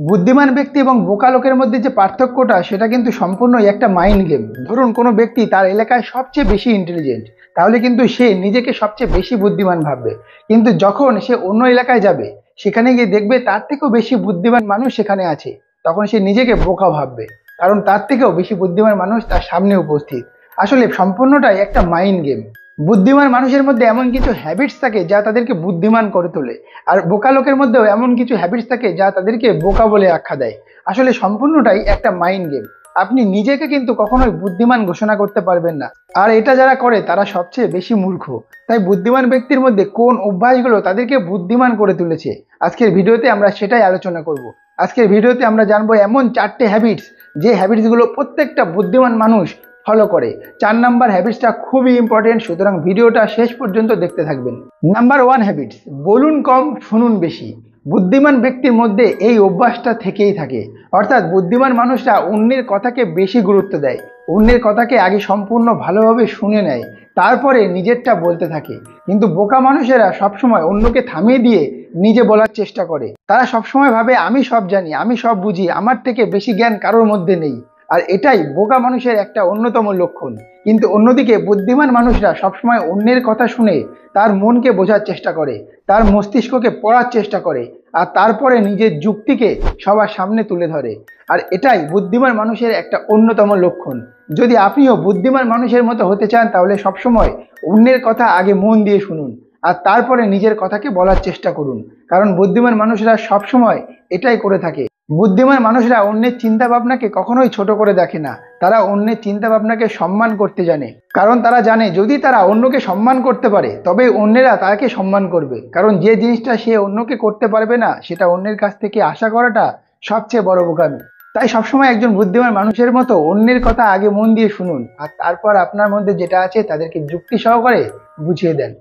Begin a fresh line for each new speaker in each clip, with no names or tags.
বুদ্ধিমান ব্যক্তি এবং বোকা লোকের মধ্যে যে পার্থক্যটা সেটা কিন্তু সম্পূর্ণই একটা মাইন্ড গেম। ধরুন কোনো ব্যক্তি তার এলাকায় সবচেয়ে বেশি ইন্টেলিজেন্ট, তাহলে কিন্তু সে নিজেকে সবচেয়ে বেশি বুদ্ধিমান ভাববে। কিন্তু যখন সে অন্য এলাকায় যাবে, সেখানে গিয়ে দেখবে তার থেকেও বেশি বুদ্ধিমান মানুষ সেখানে আছে, তখন সে নিজেকে বোকা ভাববে, কারণ তার থেকেও বেশি বুদ্ধিমান মানুষ তার সামনে উপস্থিত। আসলে সম্পূর্ণটাই একটা মাইন্ড গেম। বুদ্ধিমান মানুষের মধ্যে এমন কিছু হ্যাবিটস থাকে যা তাদেরকে বুদ্ধিমান করে তোলে, আর বোকা লোকের মধ্যেও এমন কিছু হ্যাবিটস থাকে যা তাদেরকে বোকা বলে আখ্যা দেয়। আসলে সম্পূর্ণটাই একটা মাইন্ড গেম। আপনি নিজেকে কিন্তু কখনোই বুদ্ধিমান ঘোষণা করতে পারবেন না, আর এটা যারা করে তারা সবচেয়ে বেশি মূর্খ। তাই বুদ্ধিমান ব্যক্তির মধ্যে কোন অভ্যাসগুলো তাদেরকে বুদ্ধিমান করে তুলেছে, আজকের ভিডিওতে আমরা সেটাই আলোচনা করব। আজকের ভিডিওতে আমরা জানবো এমন 4টে হ্যাবিটস, যে হ্যাবিটসগুলো প্রত্যেকটা বুদ্ধিমান মানুষ ফলো করে। 4 নাম্বার হ্যাবিটসটা খুবই ইম্পর্টেন্ট, সুতরাং ভিডিওটা শেষ পর্যন্ত দেখতে থাকবেন। নাম্বার 1 হ্যাবিটস, বলুন কম শুনুন বেশি। বুদ্ধিমান ব্যক্তির মধ্যে এই অভ্যাসটা থেকেই থাকে, অর্থাৎ বুদ্ধিমান মানুষরা অন্যের কথাকে বেশি গুরুত্ব দেয়, অন্যের কথাকে আগে সম্পূর্ণ ভালোভাবে শুনে নেয়, তারপরে নিজেরটা বলতে থাকে। কিন্তু বোকা মানুষেরা সবসময় অন্যকে থামিয়ে দিয়ে নিজে বলার চেষ্টা করে। তারা সবসময় ভাবে আমি সব জানি, আমি সব বুঝি, আমার থেকে বেশি জ্ঞান কারোর মধ্যে নেই। আর এটাই বোকা মানুষের একটা অন্যতম লক্ষণ। কিন্তু অন্যদিকে বুদ্ধিমান মানুষরা সবসময় অন্যের কথা শুনে তার মনকে বোঝার চেষ্টা করে, তার মস্তিষ্ককে পড়ার চেষ্টা করে, আর তারপরে নিজের যুক্তিকে সবার সামনে তুলে ধরে। আর এটাই বুদ্ধিমান মানুষের একটা অন্যতম লক্ষণ। যদি আপনিও বুদ্ধিমান মানুষের মতো হতে চান, তাহলে সবসময় অন্যের কথা আগে মন দিয়ে শুনুন, আর তারপরে নিজের কথাকে বলার চেষ্টা করুন। কারণ বুদ্ধিমান মানুষরা সবসময় এটাই করে থাকে। বুদ্ধিমান মানুষরা অন্যের চিন্তা ভাবনাকে কখনোই ছোট করে দেখে না, তারা অন্যের চিন্তা ভাবনাকে সম্মান করতে জানে। কারণ তারা জানে যদি তারা অন্যকে সম্মান করতে পারে, তবে অন্যেরা তাকে সম্মান করবে। কারণ যে জিনিসটা সে অন্যকে করতে পারবে না, সেটা অন্যের কাছ থেকে আশা করাটা সবচেয়ে বড় বোকামি। তাই সবসময় একজন বুদ্ধিমান মানুষের মতো অন্যের কথা আগে মন দিয়ে শুনুন, আর তারপর আপনার মধ্যে যেটা আছে তাদেরকে যুক্তি সহকারে বুঝিয়ে দেন।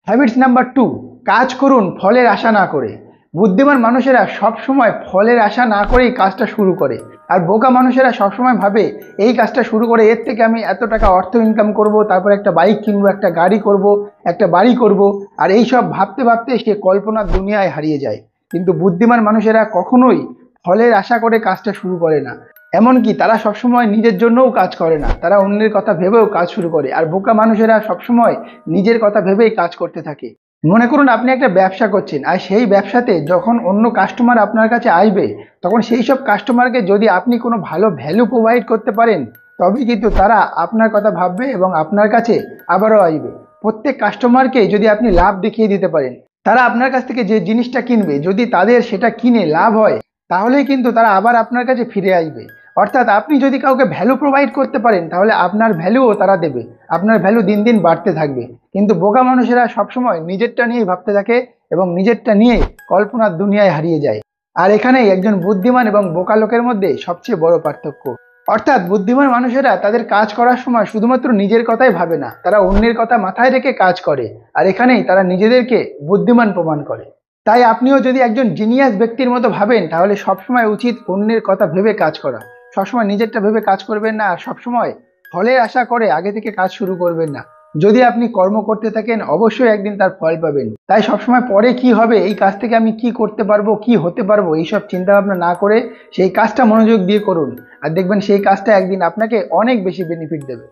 হ্যাবিটস নাম্বার 2, কাজ করুন ফলের আশা না করে। বুদ্ধিমান মানুষেরা সবসময় ফলের আশা না করেই কাজটা শুরু করে, আর বোকা মানুষেরা সবসময় ভাবে এই কাজটা শুরু করে এর থেকে আমি এত টাকা অর্থ ইনকাম করব, তারপর একটা বাইক কিনবো, একটা গাড়ি করব, একটা বাড়ি করব। আর এই সব ভাবতে ভাবতে সে কল্পনার দুনিয়ায় হারিয়ে যায়। কিন্তু বুদ্ধিমান মানুষেরা কখনোই ফলের আশা করে কাজটা শুরু করে না। এমনকি তারা সবসময় নিজের জন্যও কাজ করে না, তারা অন্যের কথা ভেবেও কাজ শুরু করে। আর বোকা মানুষেরা সবসময় নিজের কথা ভেবেই কাজ করতে থাকে। মনে করুন আপনি একটা ব্যবসা করছেন, আর সেই ব্যবসাতে যখন অন্য কাস্টমার আপনার কাছে আসবে, তখন সেই সব কাস্টমারকে যদি আপনি কোনো ভালো ভ্যালু প্রোভাইড করতে পারেন, তবেই কিন্তু তারা আপনার কথা ভাববে এবং আপনার কাছে আবারও আসবে। প্রত্যেক কাস্টমারকে যদি আপনি লাভ দেখিয়ে দিতে পারেন, তারা আপনার কাছ থেকে যে জিনিসটা কিনবে, যদি তাদের সেটা কিনে লাভ হয়, তাহলেই কিন্তু তারা আবার আপনার কাছে ফিরে আসবে। অর্থাৎ আপনি যদি কাউকে ভ্যালু প্রোভাইড করতে পারেন, তাহলে আপনার ভ্যালুও তারা দেবে, আপনার ভ্যালু দিন দিন বাড়তে থাকবে। কিন্তু বোকা মানুষেরা সবসময় নিজেরটা নিয়েই ভাবতে থাকে এবং নিজেরটা নিয়ে কল্পনার দুনিয়ায় হারিয়ে যায়। আর এখানেই একজন বুদ্ধিমান এবং বোকা লোকের মধ্যে সবচেয়ে বড় পার্থক্য। অর্থাৎ বুদ্ধিমান মানুষেরা তাদের কাজ করার সময় শুধুমাত্র নিজের কথাই ভাবে না, তারা অন্যের কথা মাথায় রেখে কাজ করে। আর এখানেই তারা নিজেদেরকে বুদ্ধিমান প্রমাণ করে। তাই আপনিও যদি একজন জিনিয়াস ব্যক্তির মতো ভাবেন, তাহলে সবসময় উচিত অন্যের কথা ভেবে কাজ করা। সবসময় নিজেরটা ভেবে কাজ করবেন না, আর সবসময় ফলের আশা করে আগে থেকে কাজ শুরু করবেন না। যদি আপনি কর্ম করতে থাকেন, অবশ্যই একদিন তার ফল পাবেন। তাই সবসময় পরে কি হবে, এই কাজ থেকে আমি কি করতে পারবো, কি হতে পারবো, এইসব চিন্তা ভাবনা না করে সেই কাজটা মনোযোগ দিয়ে করুন, আর দেখবেন সেই কাজটা একদিন আপনাকে অনেক বেশি বেনিফিট দেবে।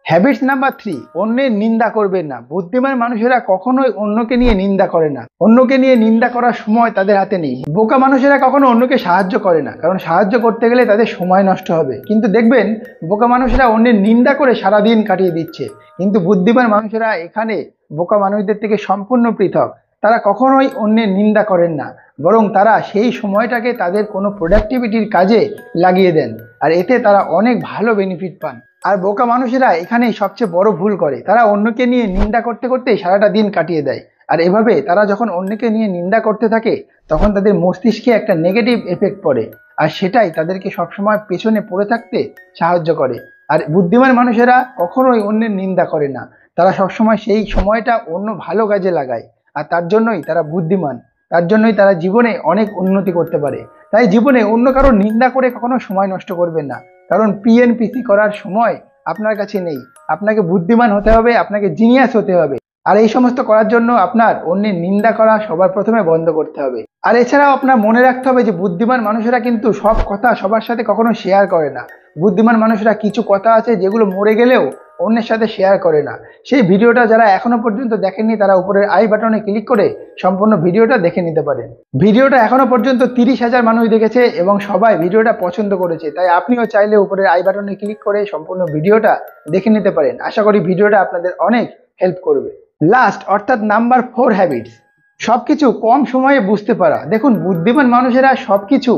হ্যাবিটস নাম্বার 3, অন্যের নিন্দা করবেন না। বুদ্ধিমান মানুষেরা কখনোই অন্যকে নিয়ে নিন্দা করে না, অন্যকে নিয়ে নিন্দা করার সময় তাদের হাতে নেই। বোকা মানুষেরা কখনো অন্যকে সাহায্য করে না, কারণ সাহায্য করতে গেলে তাদের সময় নষ্ট হবে। কিন্তু দেখবেন বোকা মানুষেরা অন্যের নিন্দা করে সারাদিন কাটিয়ে দিচ্ছে। কিন্তু বুদ্ধিমান মানুষেরা এখানে বোকা মানুষদের থেকে সম্পূর্ণ পৃথক। তারা কখনোই অন্যের নিন্দা করেন না, বরং তারা সেই সময়টাকে তাদের কোনো প্রোডাক্টিভিটির কাজে লাগিয়ে দেন, আর এতে তারা অনেক ভালো বেনিফিট পান। আর বোকা মানুষেরা এখানেই সবচেয়ে বড় ভুল করে, তারা অন্যকে নিয়ে নিন্দা করতে করতেই সারাটা দিন কাটিয়ে দেয়। আর এভাবে তারা যখন অন্যকে নিয়ে নিন্দা করতে থাকে, তখন তাদের মস্তিষ্কে একটা নেগেটিভ এফেক্ট পড়ে, আর সেটাই তাদেরকে সবসময় পেছনে পড়ে থাকতে সাহায্য করে। আর বুদ্ধিমান মানুষেরা কখনোই অন্যের নিন্দা করে না, তারা সবসময় সেই সময়টা অন্য ভালো কাজে লাগায়। আর তার জন্যই তারা বুদ্ধিমান, তার জন্যই তারা জীবনে অনেক উন্নতি করতে পারে। তাই জীবনে অন্য কারো নিন্দা করে কখনো সময় নষ্ট করবেন না, কারণ পিএনপিসি করার সময় আপনার কাছে নেই। আপনাকে বুদ্ধিমান হতে হবে, আপনাকে জিনিয়াস হতে হবে। আর এই সমস্ত করার জন্য আপনার অন্যের নিন্দা করা সবার প্রথমে বন্ধ করতে হবে। আর এছাড়াও আপনার মনে রাখতে হবে যে বুদ্ধিমান মানুষেরা কিন্তু সব কথা সবার সাথে কখনো শেয়ার করে না। বুদ্ধিমান মানুষেরা কিছু কথা আছে যেগুলো মরে গেলেও অন্যের সাথে শেয়ার করে না। সেই ভিডিওটা যারা এখনো পর্যন্ত দেখেননি তারা উপরের আই বাটনে ক্লিক করে সম্পূর্ণ ভিডিওটা দেখে নিতে পারেন। ভিডিওটা এখনো পর্যন্ত 30,000 মানুষ দেখেছে এবং সবাই ভিডিওটা পছন্দ করেছে, তাই আপনিও চাইলে উপরের আই বাটনে ক্লিক করে সম্পূর্ণ ভিডিওটা দেখে নিতে পারেন। আশা করি ভিডিওটা আপনাদের অনেক হেল্প করবে। লাস্ট অর্থাৎ নাম্বার 4 হ্যাবিটস, সবকিছু কম সময়ে বুঝতে পারা। দেখুন, বুদ্ধিমান মানুষেরা সবকিছু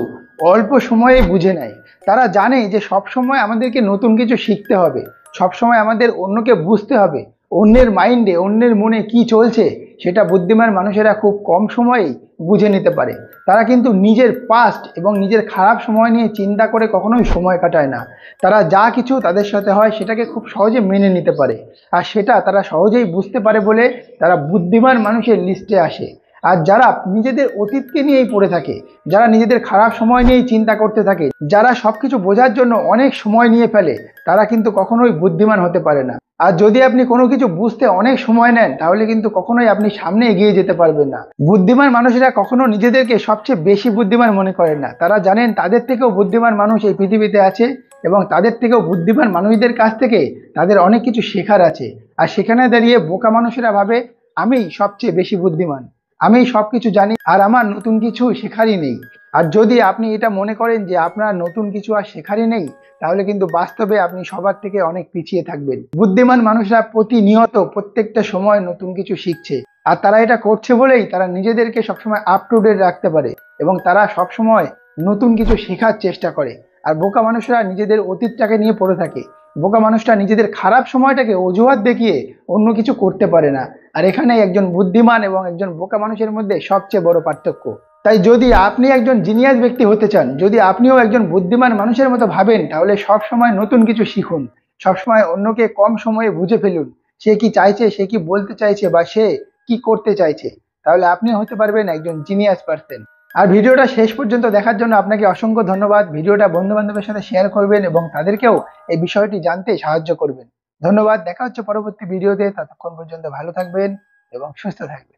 অল্প সময়ে বুঝে নেয়। তারা জানে যে সব সময় আমাদেরকে নতুন কিছু শিখতে হবে, সব সময় আমাদের অন্যকে বুঝতে হবে, অন্যের মাইন্ডে অন্যের মনে কি চলছে সেটা বুদ্ধিমান মানুষেরা খুব কম সময়েই বুঝে নিতে পারে। তারা কিন্তু নিজের পাস্ট এবং নিজের খারাপ সময় নিয়ে চিন্তা করে কখনোই সময় কাটায় না। তারা যা কিছু তাদের সাথে হয় সেটাকে খুব সহজে মেনে নিতে পারে, আর সেটা তারা সহজেই বুঝতে পারে বলে তারা বুদ্ধিমান মানুষের লিস্টে আসে। আর যারা নিজেদের অতীতকে নিয়েই পড়ে থাকে, যারা নিজেদের খারাপ সময় নিয়েই চিন্তা করতে থাকে, যারা সবকিছু বোঝার জন্য অনেক সময় নিয়ে ফেলে, তারা কিন্তু কখনোই বুদ্ধিমান হতে পারে না। আর যদি আপনি কোনো কিছু বুঝতে অনেক সময় নেন তাহলে কিন্তু কখনোই আপনি সামনে এগিয়ে যেতে পারবেন না। বুদ্ধিমান মানুষেরা কখনো নিজেদেরকে সবচেয়ে বেশি বুদ্ধিমান মনে করেন না। তারা জানেন তাদের থেকেও বুদ্ধিমান মানুষ এই পৃথিবীতে আছে এবং তাদের থেকেও বুদ্ধিমান মানুষদের কাছ থেকে তাদের অনেক কিছু শেখার আছে। আর সেখানে দাঁড়িয়ে বোকা মানুষেরা ভাবে আমিই সবচেয়ে বেশি বুদ্ধিমান, আমি সবকিছু জানি আর আমার নতুন কিছু শেখারই নেই। আর যদি আপনি এটা মনে করেন যে আপনার নতুন কিছু আর শেখারই নেই, তাহলে কিন্তু বাস্তবে আপনি সবার থেকে অনেক পিছিয়ে থাকবেন। বুদ্ধিমান মানুষরা প্রতিনিয়ত প্রত্যেকটা সময় নতুন কিছু শিখছে, আর তারা এটা করছে বলেই তারা নিজেদেরকে সবসময় আপ টু ডেট রাখতে পারে এবং তারা সবসময় নতুন কিছু শেখার চেষ্টা করে। আর বোকা মানুষরা নিজেদের অতীতটাকে নিয়ে পড়ে থাকে। বোকা মানুষরা নিজেদের খারাপ সময়টাকে অজুহাত দেখিয়ে অন্য কিছু করতে পারে না। আর এখানেই একজন বুদ্ধিমান এবং একজন বোকা মানুষের মধ্যে সবচেয়ে বড় পার্থক্য। তাই যদি আপনি একজন জিনিয়াস ব্যক্তি হতে চান, যদি আপনিও একজন বুদ্ধিমান মানুষের মতো ভাবেন, তাহলে সব সময় নতুন কিছু শিখুন, সবসময় অন্যকে কম সময়ে বুঝে ফেলুন। সে কি চাইছে, সে কি বলতে চাইছে বা সে কি করতে চাইছে, তাহলে আপনিও হতে পারবেন একজন জিনিয়াস পারসন। আর ভিডিওটা শেষ পর্যন্ত দেখার জন্য আপনাকে অসংখ্য ধন্যবাদ। ভিডিওটা বন্ধু বান্ধবের সাথে শেয়ার করবেন এবং তাদেরকেও এই বিষয়টি জানতে সাহায্য করবেন। ধন্যবাদ। দেখা হচ্ছে পরবর্তী ভিডিওতে। ততক্ষণ পর্যন্ত ভালো থাকবেন এবং সুস্থ থাকবেন।